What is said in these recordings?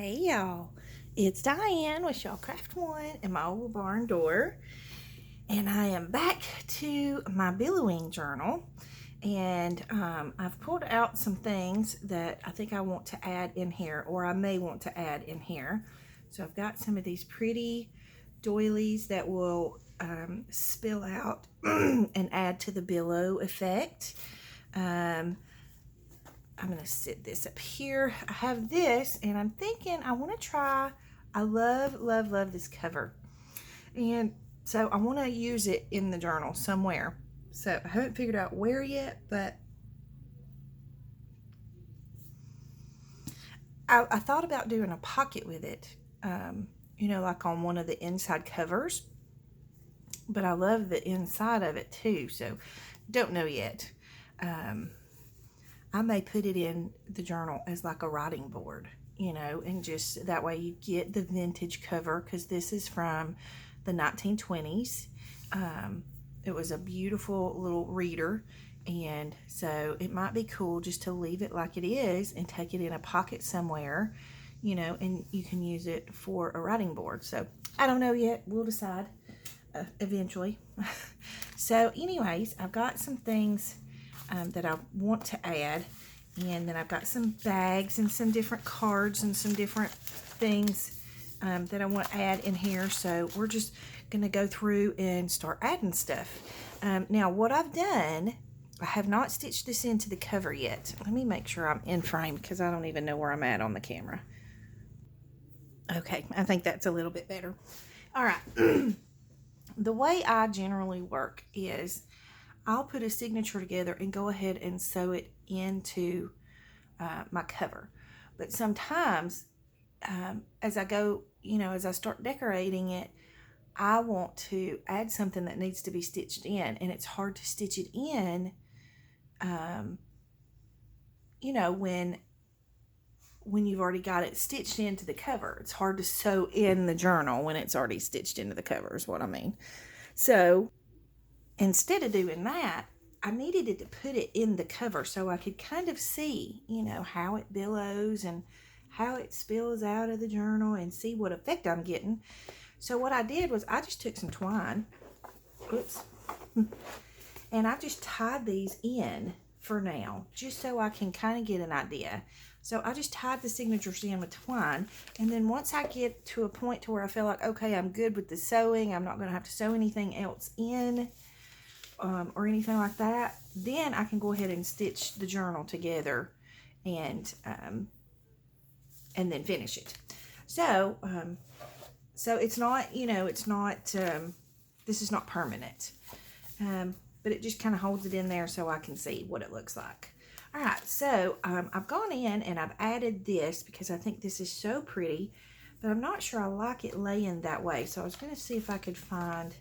Hey y'all, it's Diane with Y'all Craft One and my old barn door, and I am back to my billowing journal, and I've pulled out some things that I think I want to add in here, or I may want to add in here. So I've got some of these pretty doilies that will spill out and add to the billow effect. I'm going to sit this up here. I have this, and I'm thinking I want to try, I love this cover. And so I want to use it in the journal somewhere. So I haven't figured out where yet, but I thought about doing a pocket with it, like on one of the inside covers. But I love the inside of it too, so don't know yet. I may put it in the journal as like a writing board, and just that way you get the vintage cover, because this is from the 1920s. It was a beautiful little reader, and so it might be cool just to leave it like it is and take it in a pocket somewhere, and you can use it for a writing board. So I don't know yet. We'll decide eventually. So anyways, I've got some things that I want to add, and then I've got some bags and some different cards and some different things that I want to add in here. So we're just going to go through and start adding stuff. Now what I've done, I have not stitched this into the cover yet. Let me make sure I'm in frame, because I don't even know where I'm at on the camera. Okay, I think that's a little bit better. All right. The way I generally work is I'll put a signature together and go ahead and sew it into my cover. But sometimes as I go, as I start decorating it, I want to add something that needs to be stitched in, and it's hard to stitch it in, when you've already got it stitched into the cover. It's hard to sew in the journal when it's already stitched into the cover, is what I mean. So instead of doing that, I needed it to put it in the cover so I could kind of see, how it billows and how it spills out of the journal and see what effect I'm getting. So what I did was I just took some twine, and I just tied these in for now, just so I can kind of get an idea. So I just tied the signatures in with twine, and then once I get to a point to where I feel like, okay, I'm good with the sewing, I'm not going to have to sew anything else in, or anything like that, then I can go ahead and stitch the journal together and then finish it. So it's not, this is not permanent, but it just kind of holds it in there so I can see what it looks like. All right, so I've gone in and I've added this because I think this is so pretty, but I'm not sure I like it laying that way. So I was going to see if I could find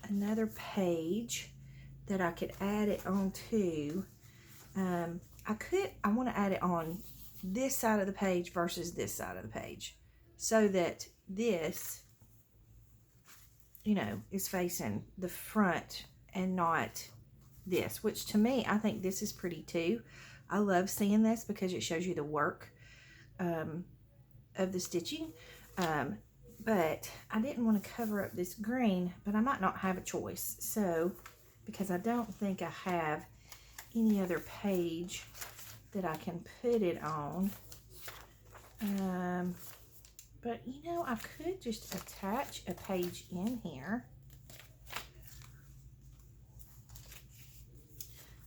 another page that I could add it onto. I want to add it on this side of the page versus this side of the page, so that this, is facing the front and not this, which to me, I think this is pretty too. I love seeing this because it shows you the work of the stitching. But I didn't want to cover up this green, but I might not have a choice. So, because I don't think I have any other page that I can put it on. But I could just attach a page in here.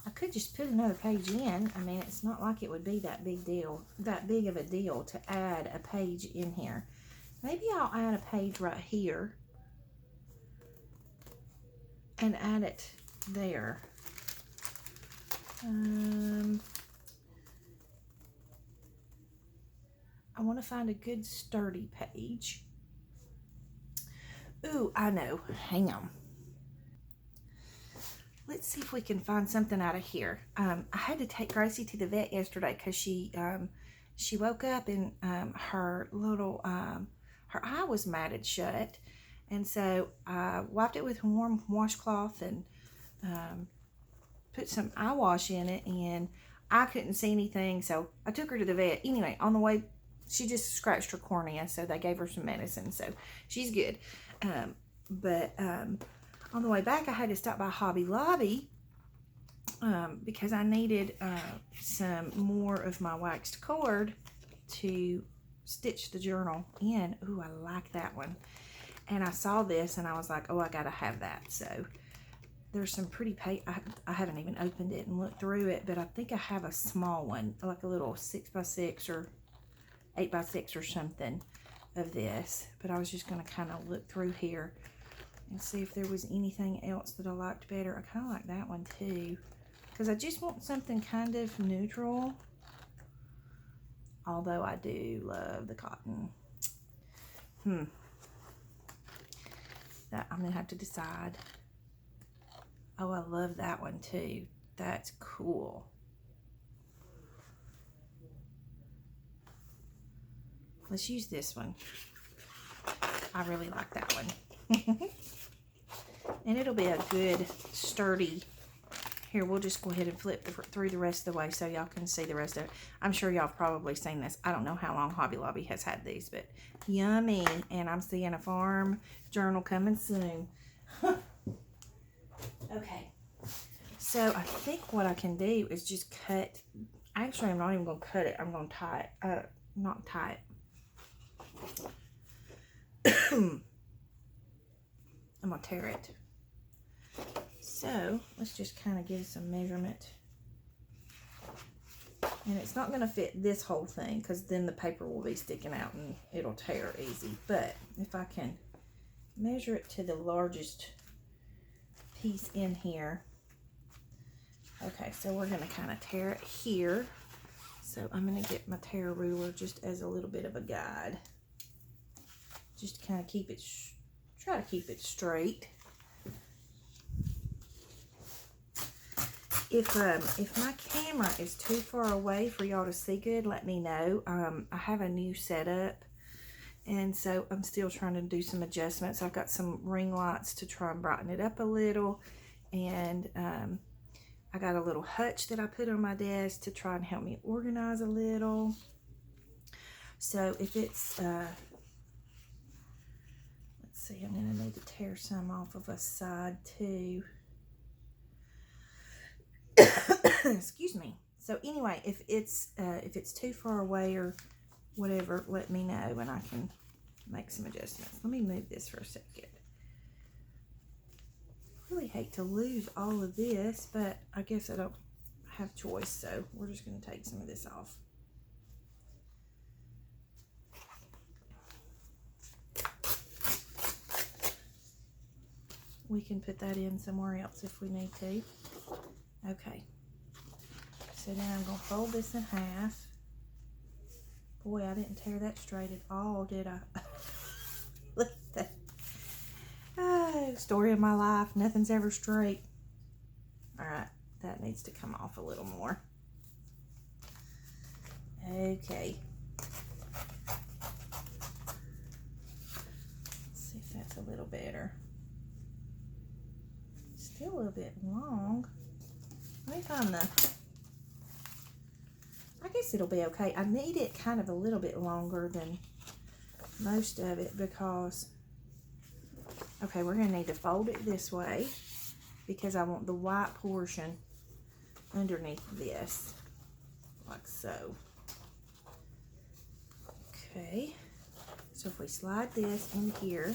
I could just put another page in. I mean, it's not like it would be that big of a deal to add a page in here. Maybe I'll add a page right here and add it there. I want to find a good sturdy page. Ooh, I know. Hang on. Let's see if we can find something out of here. I had to take Gracie to the vet yesterday because she woke up and her eye was matted shut, and so I wiped it with a warm washcloth and put some eye wash in it, and I couldn't see anything, so I took her to the vet. Anyway, on the way She just scratched her cornea, so they gave her some medicine, so she's good. But on the way back, I had to stop by Hobby Lobby because I needed some more of my waxed cord to stitch the journal in. Ooh, I like that one. And I saw this and I was like, oh, I gotta have that. So there's some pretty I haven't even opened it and looked through it, but I think I have a small one, like a little 6x6 or 8x6 or something of this. But I was just gonna kind of look through here and see if there was anything else that I liked better. I kind of like that one too, because I just want something kind of neutral. Although I do love the cotton. That I'm gonna have to decide. Oh, I love that one too. That's cool. Let's use this one. I really like that one. And it'll be a good, sturdy. Here, we'll just go ahead and flip through the rest of the way so y'all can see the rest of it. I'm sure y'all have probably seen this. I don't know how long Hobby Lobby has had these, but yummy. And I'm seeing a farm journal coming soon. Okay. So I think what I can do is just cut. Actually, I'm not even going to cut it. I'm going to tie it. Not tie it. I'm going to tear it. So let's just kind of give some measurement. And it's not going to fit this whole thing because then the paper will be sticking out and it'll tear easy. But if I can measure it to the largest piece in here. Okay, so we're going to kind of tear it here. So I'm going to get my tear ruler just as a little bit of a guide. Just to kind of keep it, try to keep it straight. If my camera is too far away for y'all to see good, let me know. I have a new setup, and so I'm still trying to do some adjustments. I've got some ring lights to try and brighten it up a little, and I got a little hutch that I put on my desk to try and help me organize a little. So if it's, let's see, I'm going to need to tear some off of a side too. Excuse me. So anyway, if it's too far away or whatever, let me know and I can make some adjustments. Let me move this for a second. Really hate to lose all of this, but I guess I don't have choice, so we're just going to take some of this off. We can put that in somewhere else if we need to. Okay, so now I'm going to fold this in half. Boy, I didn't tear that straight at all, did I? Look at that. Oh, story of my life. Nothing's ever straight. All right, that needs to come off a little more. Okay. Let's see if that's a little better. Still a little bit long. Let me find the, I guess it'll be okay. I need it kind of a little bit longer than most of it because, okay, we're going to need to fold it this way because I want the white portion underneath this, like so. Okay, so if we slide this in here,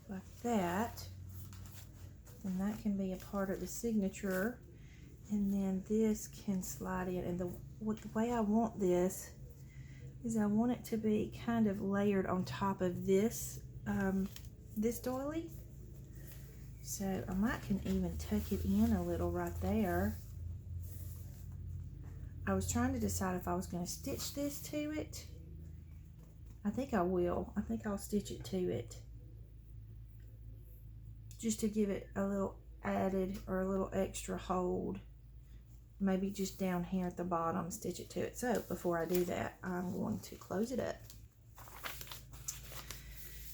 like that, then that can be a part of the signature, and then this can slide in. And the way I want this is I want it to be kind of layered on top of this this doily. So I might can even tuck it in a little right there. I was trying to decide if I was going to stitch this to it. I think I will. I think I'll stitch it to it, just to give it a little added or a little extra hold. Maybe just down here at the bottom, stitch it to it. So before I do that, I'm going to close it up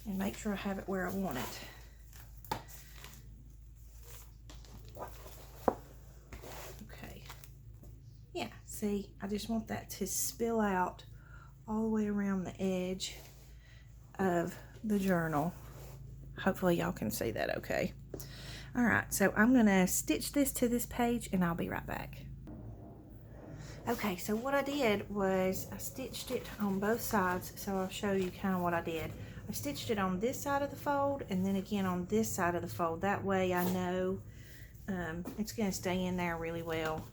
and make sure I have it where I want it. See, I just want that to spill out all the way around the edge of the journal. Hopefully y'all can see that okay. All right, so I'm gonna stitch this to this page and I'll be right back. Okay, so what I did was I stitched it on both sides, so I'll show you kind of what I did. I stitched it on this side of the fold and then again on this side of the fold. That way I know it's going to stay in there really well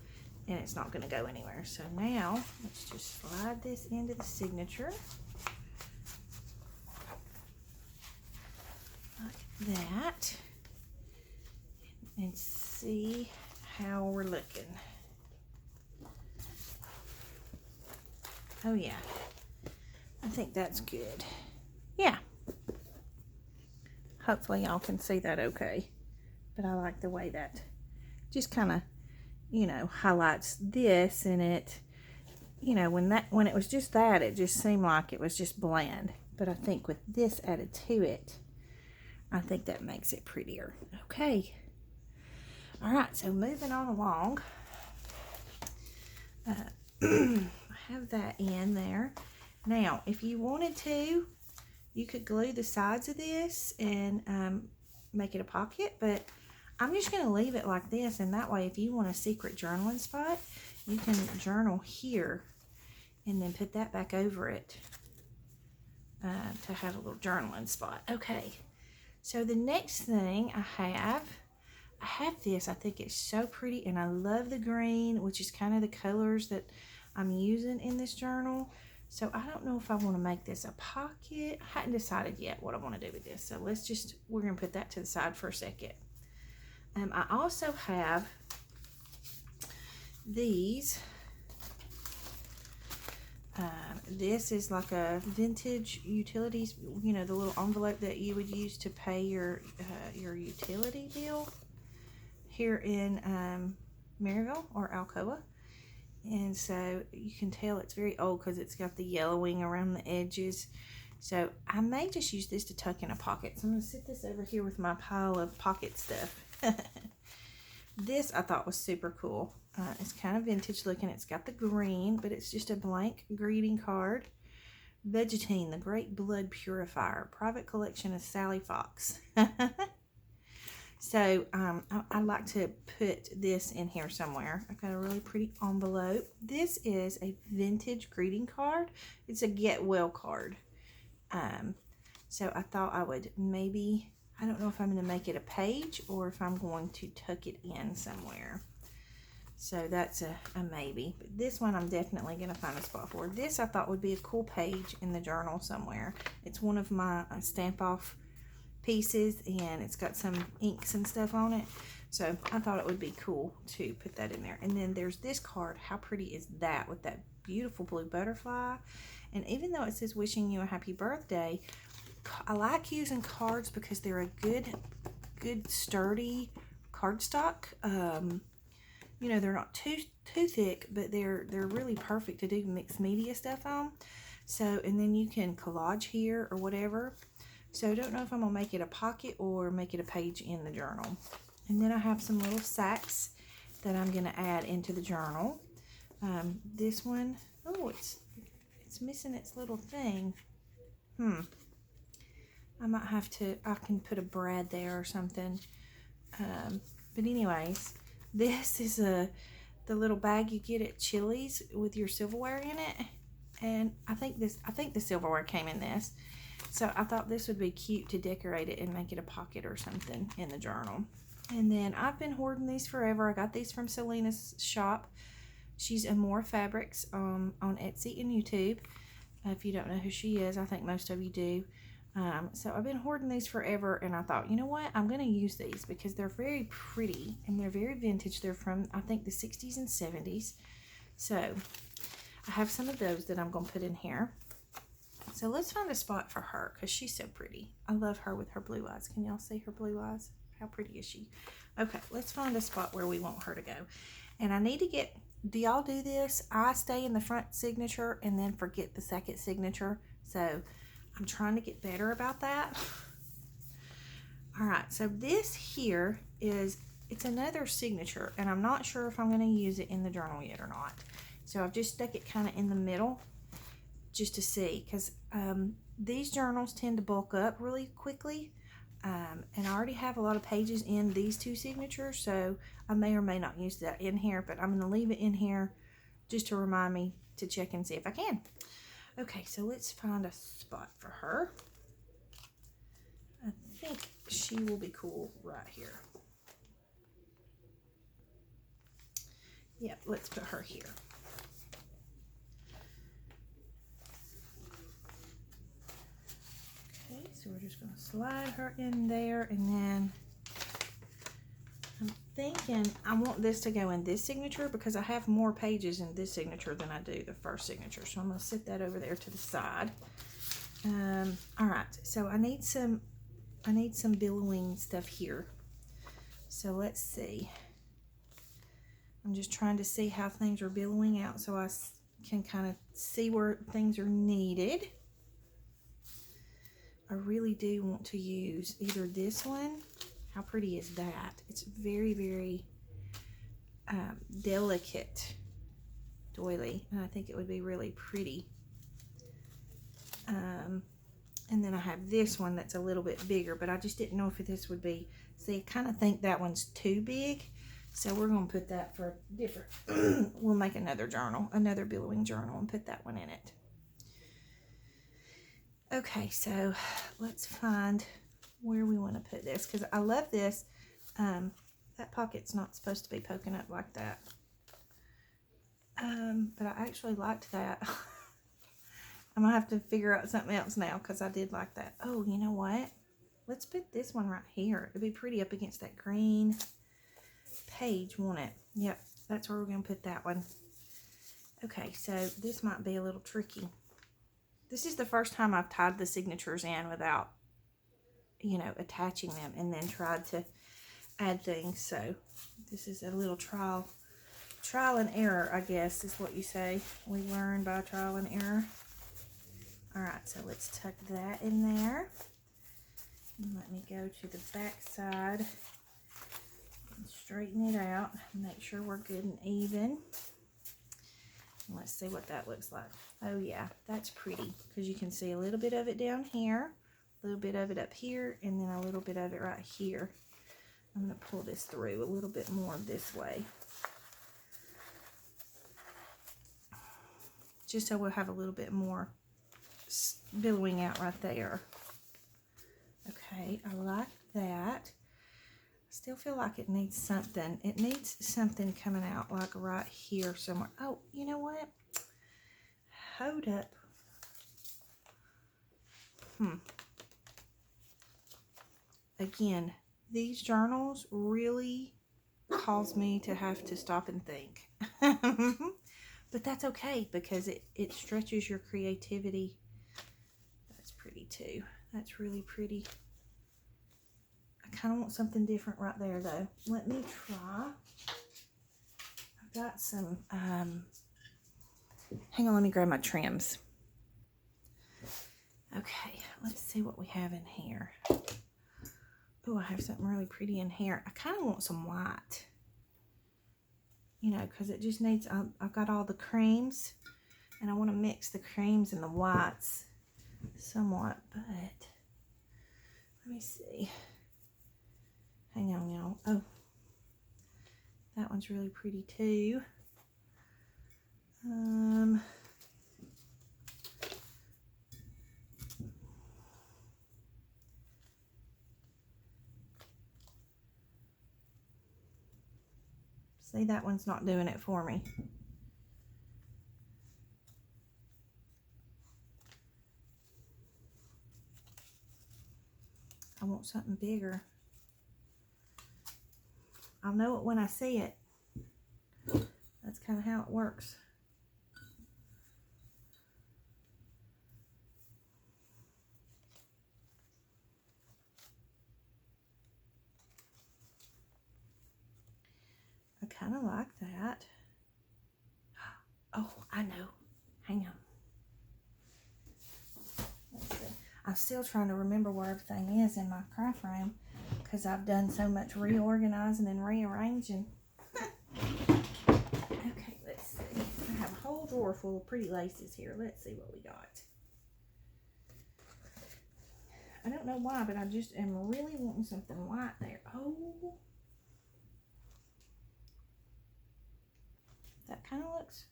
and it's not going to go anywhere. So now let's just slide this into the signature like that and see how we're looking. Oh yeah, I think that's good. Yeah, hopefully y'all can see that okay, but I like the way that just kind of, you know, highlights this, and it, you know, when it was just that, it just seemed like it was just bland, but I think with this added to it, I think that makes it prettier. Okay, all right, so moving on along, I have that in there. Now, if you wanted to, you could glue the sides of this and make it a pocket, but I'm just going to leave it like this, and that way if you want a secret journaling spot, you can journal here and then put that back over it to have a little journaling spot. Okay, so the next thing I have this. I think it's so pretty, and I love the green, which is kind of the colors that I'm using in this journal. So I don't know if I want to make this a pocket. I hadn't decided yet what I want to do with this. So we're going to put that to the side for a second. I also have these. This is like a vintage utilities, you know, the little envelope that you would use to pay your utility bill here in Maryville or Alcoa. And so you can tell it's very old because it's got the yellowing around the edges. So I may just use this to tuck in a pocket. So I'm going to sit this over here with my pile of pocket stuff. This I thought was super cool. It's kind of vintage looking. It's got the green, but it's just a blank greeting card. Vegetine, the Great Blood Purifier. Private collection of Sally Fox. So I like to put this in here somewhere. I've got a really pretty envelope. This is a vintage greeting card. It's a get well card. So I thought I would maybe, I don't know if I'm going to make it a page or if I'm going to tuck it in somewhere. So that's a maybe. But this one I'm definitely going to find a spot for. This I thought would be a cool page in the journal somewhere. It's one of my stamp off pieces, and it's got some inks and stuff on it, so I thought it would be cool to put that in there. And then there's this card. How pretty is that, with that beautiful blue butterfly? And even though it says wishing you a happy birthday, I like using cards because they're a good sturdy cardstock. You know, they're not too thick, but they're really perfect to do mixed media stuff on. So, and then you can collage here or whatever. So I don't know if I'm going to make it a pocket or make it a page in the journal. And then I have some little sacks that I'm going to add into the journal. This one, oh, it's missing its little thing. I might have to, I can put a brad there or something. But anyways, this is the little bag you get at Chili's with your silverware in it. And I think the silverware came in this. So I thought this would be cute to decorate it and make it a pocket or something in the journal. And then I've been hoarding these forever. I got these from Selena's shop. She's Amore Fabrics on Etsy and YouTube. If you don't know who she is, I think most of you do. So I've been hoarding these forever, and I thought, you know what? I'm going to use these because they're very pretty and they're very vintage. They're from, I think, the 60s and 70s. So I have some of those that I'm going to put in here. So let's find a spot for her because she's so pretty. I love her with her blue eyes. Can y'all see her blue eyes? How pretty is she? Okay, let's find a spot where we want her to go. And I need to get, do y'all do this? I stay in the front signature and then forget the second signature. So I'm trying to get better about that. All right, so this here is, it's another signature, and I'm not sure if I'm going to use it in the journal yet or not. So I've just stuck it kind of in the middle just to see, because these journals tend to bulk up really quickly. And I already have a lot of pages in these two signatures, so I may or may not use that in here, but I'm going to leave it in here just to remind me to check and see if I can. Okay, so let's find a spot for her. I think she will be cool right here. Yep, let's put her here. Okay, so we're just going to slide her in there, and then I'm thinking I want this to go in this signature because I have more pages in this signature than I do the first signature. So I'm going to sit that over there to the side. All right, so I need some billowing stuff here. So let's see. I'm just trying to see how things are billowing out so I can kind of see where things are needed. I really do want to use either this one. How pretty is that? It's very, very delicate doily, and I think it would be really pretty. And then I have this one that's a little bit bigger, but I just didn't know if this would be, see, I kind of think that one's too big, so we're going to put that for different. We'll make another journal, another billowing journal, and put that one in it. Okay, so let's find where we want to put this, because I love this. That pocket's not supposed to be poking up like that, but I actually liked that. I'm gonna have to figure out something else now, because I did like that. Oh, you know what? Let's put this one right here. It'd be pretty up against that green page, won't it? Yep, that's where we're gonna put that one. Okay, so this might be a little tricky. This is the first time I've tied the signatures in without, you know, attaching them, and then tried to add things. So this is a little trial and error, I guess is what you say. We learn by trial and error. All right, so let's tuck that in there. And let me go to the back side and straighten it out. Make sure we're good and even. And let's see what that looks like. Oh yeah, that's pretty, because you can see a little bit of it down here, a little bit of it up here, and then a little bit of it right here. I'm going to pull this through a little bit more this way, just so we'll have a little bit more billowing out right there. Okay, I like that. Still feel like it needs something. It needs something coming out like right here somewhere. Oh, you know what? Hold up. Again, these journals really cause me to have to stop and think. But that's okay, because it stretches your creativity. That's pretty too. That's really pretty. I kind of want something different right there, though. Let me try. I've got some, hang on, let me grab my trims. Okay, let's see what we have in here. Oh, I have something really pretty in here. I kind of want some white, you know, because it just needs, I've got all the creams, and I want to mix the creams and the whites somewhat, but let me see. Hang on, y'all. Oh, that one's really pretty too. See, that one's not doing it for me. I want something bigger. I'll know it when I see it. That's kind of how it works. I kind of like that. Oh, I know. Hang on. Let's see. I'm still trying to remember where everything is in my craft room, because I've done so much reorganizing and rearranging. Okay, let's see. I have a drawer full of pretty laces here. Let's see what we got. I don't know why, but I just am really wanting something white there. Oh, that kind of looks,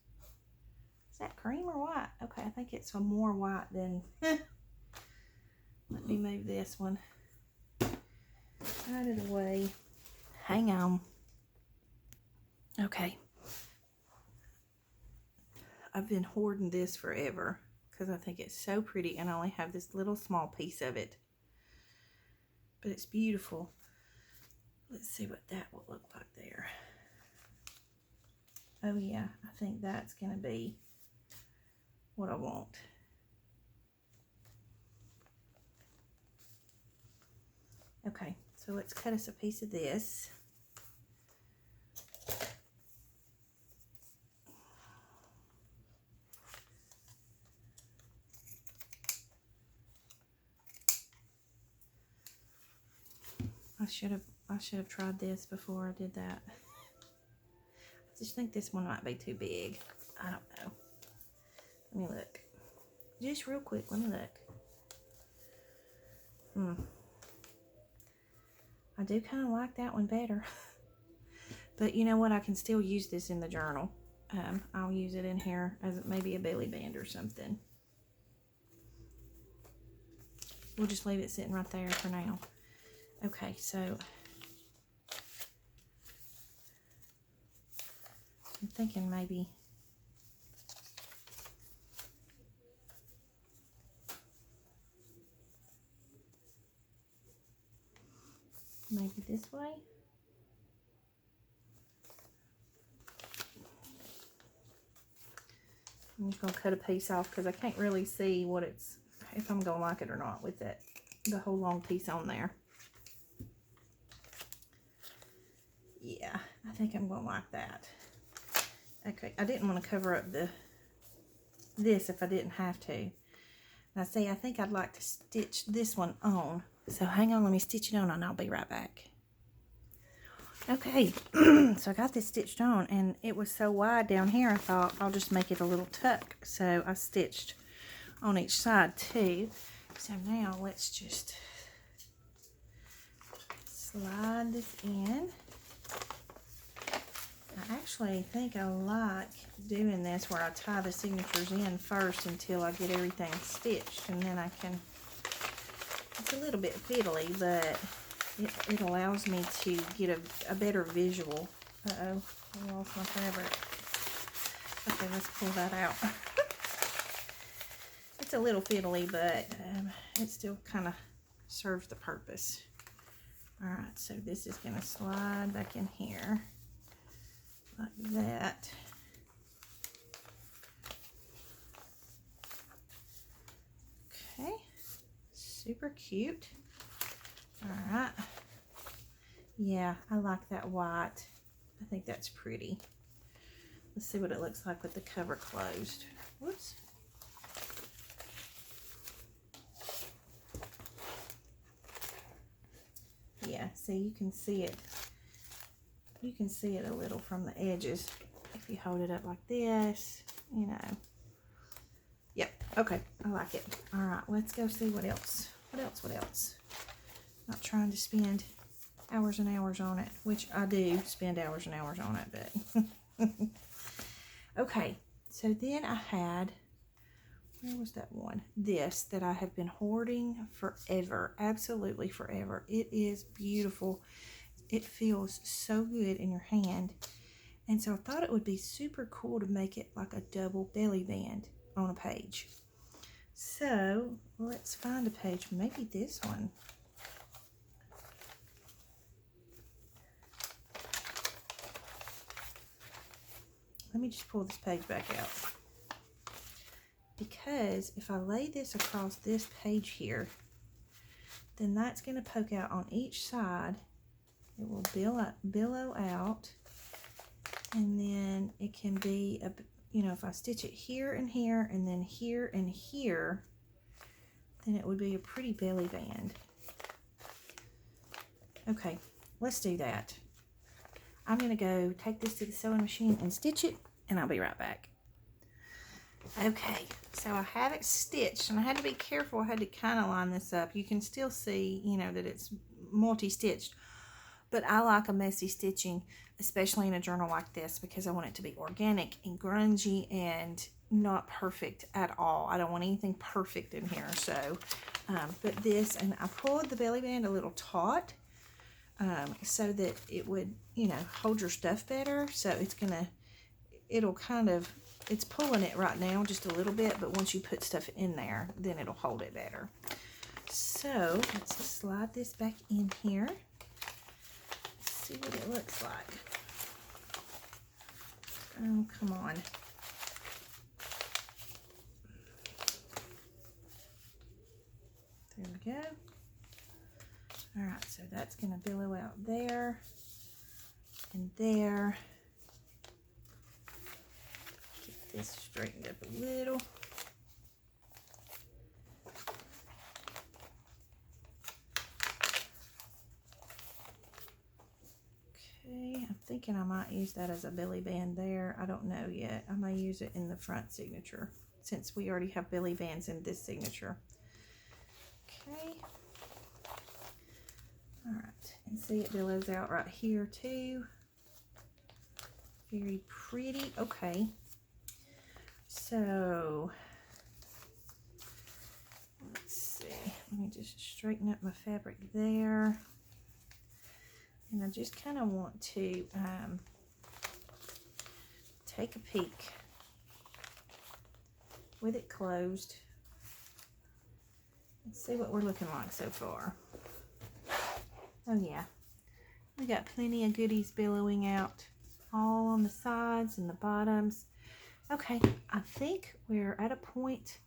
is that cream or white? Okay, I think it's some more white than, let me move this one out of the way. Hang on. Okay. I've been hoarding this forever because I think it's so pretty, and I only have this little small piece of it. But it's beautiful. Let's see what that will look like there. Oh yeah, I think that's going to be what I want. Okay, so let's cut us a piece of this. I should have tried this before I did that. I just think this one might be too big. I don't know. Let me look. Just real quick, let me look. I do kind of like that one better. But you know what? I can still use this in the journal. I'll use it in here as maybe a belly band or something. We'll just leave it sitting right there for now. Okay, so I'm thinking maybe this way. I'm just going to cut a piece off because I can't really see what it's, if I'm going to like it or not with that, the whole long piece on there. Yeah, I think I'm going to like that. Okay, I didn't want to cover up this if I didn't have to. Now see, I think I'd like to stitch this one on. So hang on, let me stitch it on and I'll be right back. Okay, so I got this stitched on and it was so wide down here, I thought I'll just make it a little tuck. So I stitched on each side too. So now let's just slide this in. I actually think I like doing this where I tie the signatures in first until I get everything stitched, and then I can, it's a little bit fiddly, but it allows me to get a better visual. Uh-oh, I lost my fabric. Okay, let's pull that out. It's a little fiddly, but it still kind of serves the purpose. Alright, so this is going to slide back in here. Like that. Okay, super cute. All right. Yeah, I like that white. I think that's pretty. Let's see what it looks like with the cover closed. Whoops. Yeah, see, you can see it. You can see it a little from the edges if you hold it up like this, you know. Yep, okay, I like it. All right, let's go see what else. What else? Not trying to spend hours and hours on it, which I do spend hours and hours on it, but. Okay, so then I had, where was that one? This that I have been hoarding forever, absolutely forever. It is beautiful. It feels so good in your hand. And so I thought it would be super cool to make it like a double belly band on a page. So let's find a page, maybe this one. Let me just pull this page back out. Because if I lay this across this page here, then that's going to poke out on each side. It will billow out, and then it can be, you know, if I stitch it here and here, and then here and here, then it would be a pretty belly band. Okay, let's do that. I'm going to go take this to the sewing machine and stitch it, and I'll be right back. Okay, so I have it stitched, and I had to be careful. I had to kind of line this up. You can still see, you know, that it's multi-stitched, but I like a messy stitching, especially in a journal like this, because I want it to be organic and grungy and not perfect at all. I don't want anything perfect in here. So, but this, and I pulled the belly band a little taut, so that it would, you know, hold your stuff better. So it'll kind of, it's pulling it right now just a little bit, but once you put stuff in there, then it'll hold it better. So let's just slide this back in here. Let's see what it looks like. Oh, come on. There we go. All right, so that's going to billow out there and there. Get this straightened up a little. Okay, I'm thinking I might use that as a belly band there. I don't know yet. I may use it in the front signature since we already have belly bands in this signature. Okay. All right, and see it billows out right here too. Very pretty. Okay. So let's see. Let me just straighten up my fabric there. And I just kind of want to take a peek with it closed. Let's see what we're looking like so far. Oh yeah, we got plenty of goodies billowing out all on the sides and the bottoms. Okay, I think we're at a point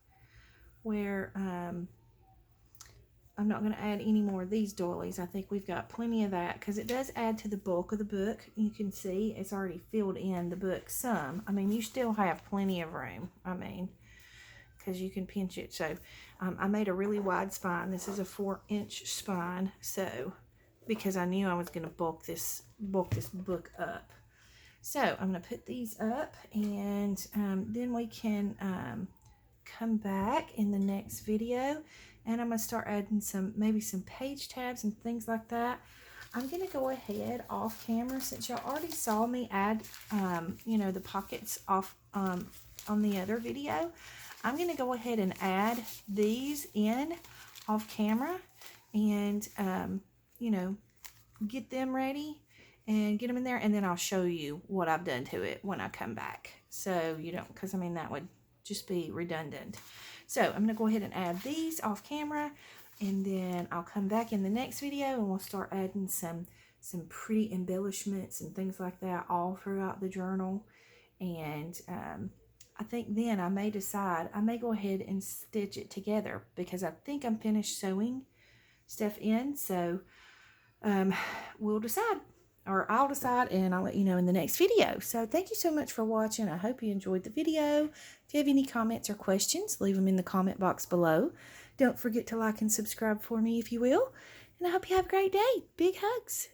where I'm not going to add any more of these doilies. I think we've got plenty of that because it does add to the bulk of the book. You can see it's already filled in the book some. I mean, you still have plenty of room. I mean, because you can pinch it. So I made a really wide spine. This is a 4-inch spine. So because I knew I was going to bulk this book up. So I'm going to put these up, and then we can come back in the next video, and I'm going to start adding maybe some page tabs and things like that. I'm going to go ahead off camera, since y'all already saw me add, you know, the pockets off on the other video. I'm going to go ahead and add these in off camera and, you know, get them ready and get them in there, and then I'll show you what I've done to it when I come back. So you don't, because I mean that would just be redundant. So I'm going to go ahead and add these off camera, and then I'll come back in the next video and we'll start adding some pretty embellishments and things like that all throughout the journal. And I think then I may decide, I may go ahead and stitch it together, because I think I'm finished sewing stuff in. So we'll decide, or I'll decide, and I'll let you know in the next video. So thank you so much for watching. I hope you enjoyed the video. If you have any comments or questions, leave them in the comment box below. Don't forget to like and subscribe for me if you will. And I hope you have a great day. Big hugs.